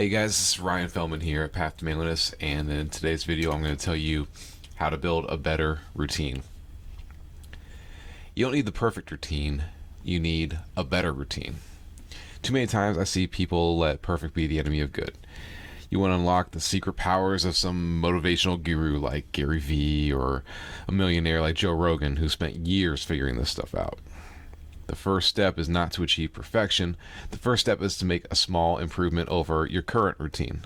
Hey guys, this is Ryan Feldman here at Path to Manliness, and in today's video I'm going to tell you how to build a better routine. You don't need the perfect routine, you need a better routine. Too many times I see people let perfect be the enemy of good. You want to unlock the secret powers of some motivational guru like Gary Vee or a millionaire like Joe Rogan who spent years figuring this stuff out. The first step is not to achieve perfection. The first step is to make a small improvement over your current routine.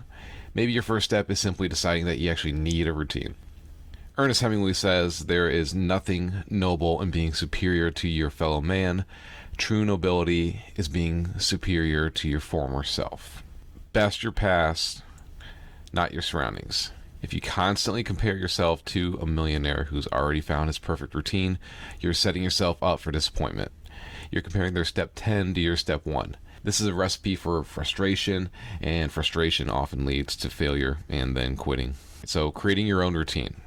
Maybe your first step is simply deciding that you actually need a routine. Ernest Hemingway says, "There is nothing noble in being superior to your fellow man. True nobility is being superior to your former self." Best your past, not your surroundings. If you constantly compare yourself to a millionaire who's already found his perfect routine, you're setting yourself up for disappointment. You're comparing their step 10 to your step 1. This is a recipe for frustration, and frustration often leads to failure and then quitting. So creating your own routine.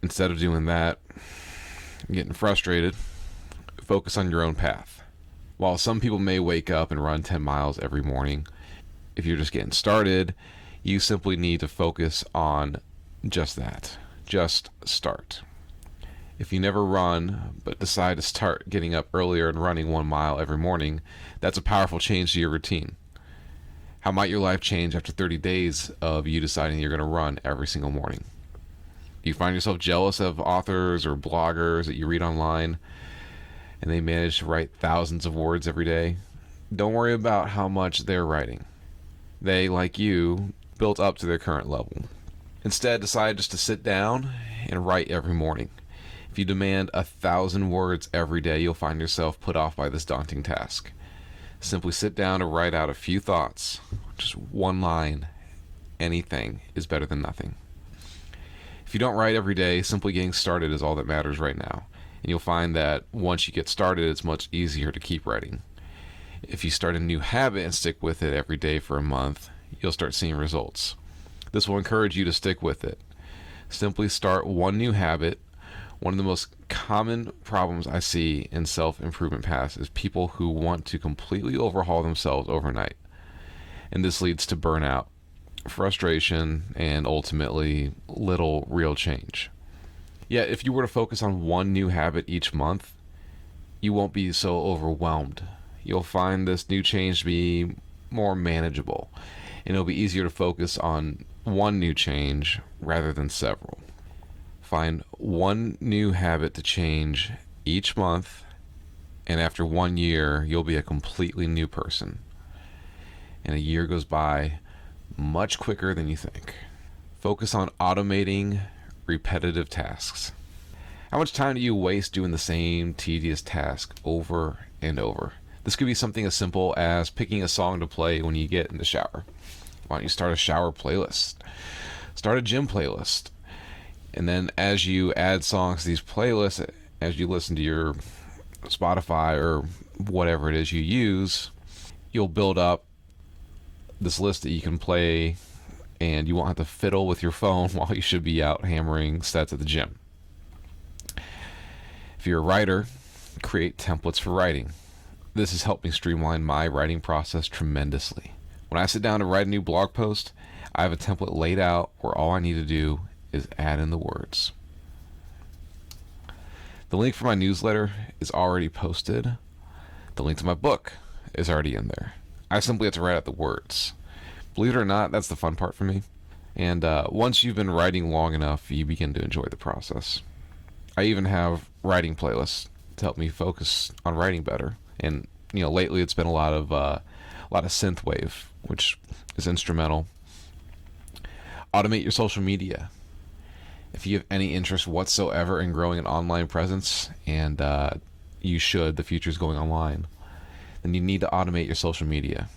Instead of doing that, getting frustrated, focus on your own path. While some people may wake up and run 10 miles every morning, if you're just getting started, you simply need to focus on just that. Just start. If you never run, but decide to start getting up earlier and running 1 mile every morning, that's a powerful change to your routine. How might your life change after 30 days of you deciding you're going to run every single morning? Do you find yourself jealous of authors or bloggers that you read online and they manage to write thousands of words every day? Don't worry about how much they're writing. They, like you, built up to their current level. Instead, decide just to sit down and write every morning. If you demand 1,000 words every day, you'll find yourself put off by this daunting task. Simply sit down and write out a few thoughts. Just one line. Anything is better than nothing. If you don't write every day, simply getting started is all that matters right now. And you'll find that once you get started, it's much easier to keep writing. If you start a new habit and stick with it every day for a month, you'll start seeing results. This will encourage you to stick with it. Simply start one new habit. One of the most common problems I see in self-improvement paths is people who want to completely overhaul themselves overnight. And this leads to burnout, frustration, and ultimately little real change. Yet, if you were to focus on one new habit each month, you won't be so overwhelmed. You'll find this new change to be more manageable, and it'll be easier to focus on one new change rather than several. Find one new habit to change each month, and after 1 year, you'll be a completely new person. And a year goes by much quicker than you think. Focus on automating repetitive tasks. How much time do you waste doing the same tedious task over and over? This could be something as simple as picking a song to play when you get in the shower. Why don't you start a shower playlist? Start a gym playlist. And then as you add songs to these playlists, as you listen to your Spotify or whatever it is you use, you'll build up this list that you can play, and you won't have to fiddle with your phone while you should be out hammering sets at the gym. If you're a writer, create templates for writing. This has helped me streamline my writing process tremendously. When I sit down to write a new blog post, I have a template laid out where all I need to do is add in the words. The link for my newsletter is already posted. The link to my book is already in there. I simply have to write out the words. Believe it or not, that's the fun part for me. And once you've been writing long enough, you begin to enjoy the process. I even have writing playlists to help me focus on writing better. And lately it's been a lot of synthwave, which is instrumental. Automate your social media. If you have any interest whatsoever in growing an online presence, and you should, the future is going online, then you need to automate your social media.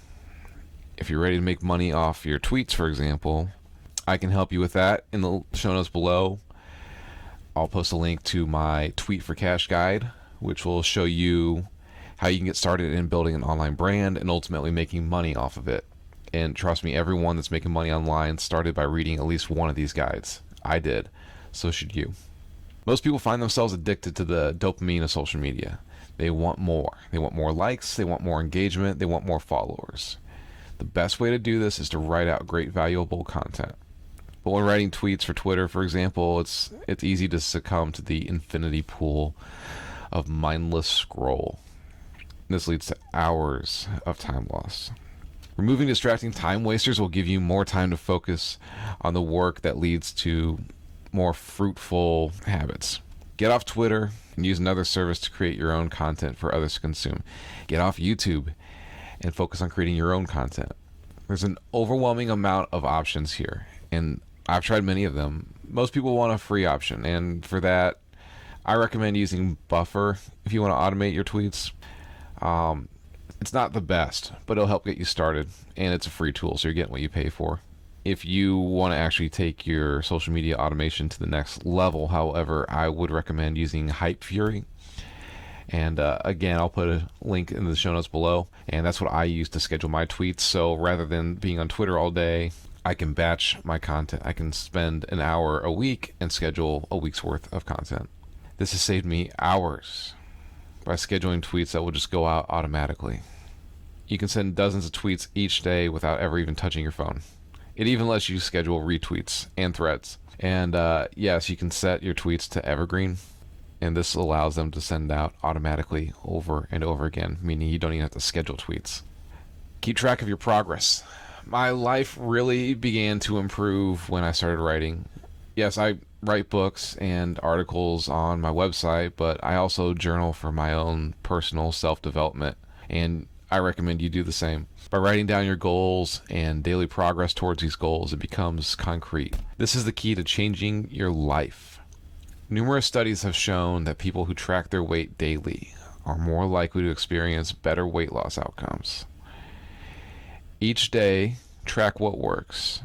If you're ready to make money off your tweets, for example, I can help you with that. In the show notes below, I'll post a link to my Tweet for Cash guide, which will show you how you can get started in building an online brand and ultimately making money off of it. And trust me, everyone that's making money online started by reading at least one of these guides. I did. So should you. Most people find themselves addicted to the dopamine of social media. They want more. They want more likes. They want more engagement. They want more followers. The best way to do this is to write out great, valuable content. But when writing tweets for Twitter, for example, it's easy to succumb to the infinity pool of mindless scroll. This leads to hours of time loss. Removing distracting time wasters will give you more time to focus on the work that leads to more fruitful habits. Get off Twitter and use another service to create your own content for others to consume. Get off YouTube and focus on creating your own content. There's an overwhelming amount of options here, and I've tried many of them. Most people want a free option, and for that, I recommend using Buffer if you want to automate your tweets. It's not the best, but it'll help get you started, and it's a free tool, so you're getting what you pay for. If you want to actually take your social media automation to the next level, however, I would recommend using Hype Fury. And again, I'll put a link in the show notes below, and that's what I use to schedule my tweets. So rather than being on Twitter all day, I can batch my content. I can spend an hour a week and schedule a week's worth of content. This has saved me hours by scheduling tweets that will just go out automatically. You can send dozens of tweets each day without ever even touching your phone. It even lets you schedule retweets and threads. And yes, you can set your tweets to evergreen, and this allows them to send out automatically over and over again, meaning you don't even have to schedule tweets. Keep track of your progress. My life really began to improve when I started writing. Yes, I write books and articles on my website, but I also journal for my own personal self-development, and I recommend you do the same. By writing down your goals and daily progress towards these goals, it becomes concrete. This is the key to changing your life. Numerous studies have shown that people who track their weight daily are more likely to experience better weight loss outcomes. Each day, track what works.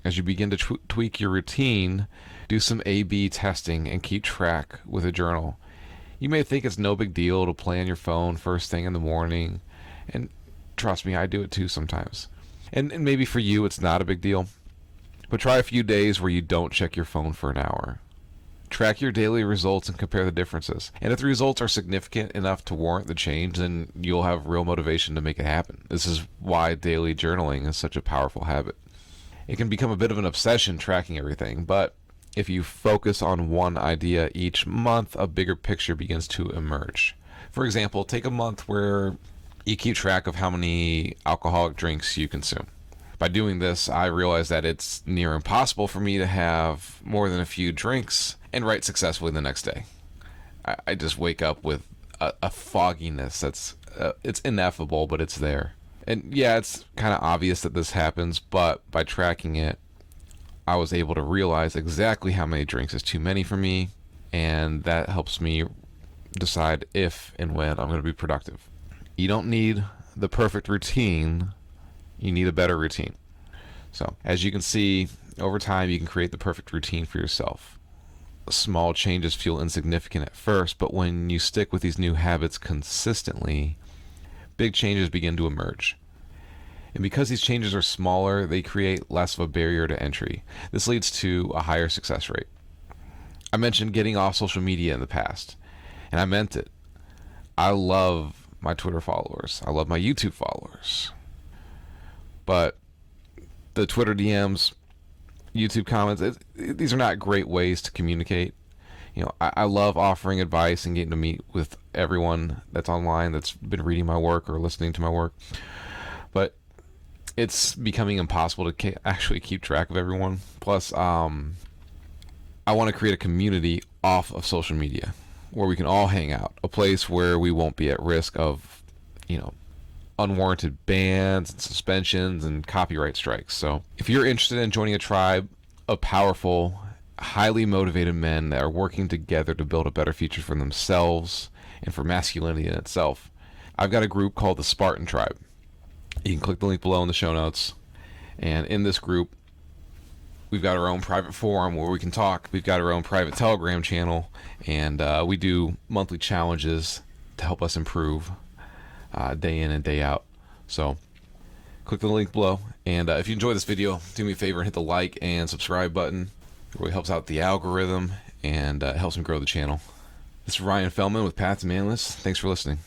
As you begin to tweak your routine, do some A/B testing and keep track with a journal. You may think it's no big deal to play on your phone first thing in the morning, and trust me, I do it too sometimes. And maybe for you it's not a big deal, but try a few days where you don't check your phone for an hour. Track your daily results and compare the differences. And if the results are significant enough to warrant the change, then you'll have real motivation to make it happen. This is why daily journaling is such a powerful habit. It can become a bit of an obsession tracking everything, but if you focus on one idea each month, a bigger picture begins to emerge. For example, take a month where you keep track of how many alcoholic drinks you consume. By doing this, I realized that it's near impossible for me to have more than a few drinks and write successfully the next day. I just wake up with a fogginess that's it's ineffable, but it's there. And yeah, it's kind of obvious that this happens, but by tracking it, I was able to realize exactly how many drinks is too many for me, and that helps me decide if and when I'm going to be productive. You don't need the perfect routine, you need a better routine. So, as you can see, over time you can create the perfect routine for yourself. Small changes feel insignificant at first, but when you stick with these new habits consistently, big changes begin to emerge. And because these changes are smaller, they create less of a barrier to entry. This leads to a higher success rate. I mentioned getting off social media in the past, and I meant it. I love my Twitter followers. I love my YouTube followers. But the Twitter DMs, YouTube comments, these are not great ways to communicate. You know, I love offering advice and getting to meet with everyone that's online that's been reading my work or listening to my work. But it's becoming impossible to actually keep track of everyone. Plus, I want to create a community off of social media where we can all hang out, a place where we won't be at risk of, unwarranted bans and suspensions and copyright strikes. So if you're interested in joining a tribe of powerful, highly motivated men that are working together to build a better future for themselves and for masculinity in itself, I've got a group called the Spartan Tribe. You can click the link below in the show notes. And in this group, we've got our own private forum where we can talk. We've got our own private Telegram channel, and we do monthly challenges to help us improve day in and day out. So click the link below. And if you enjoyed this video, do me a favor and hit the like and subscribe button. It really helps out the algorithm and helps me grow the channel. This is Ryan Feldman with Path to Manliness. Thanks for listening.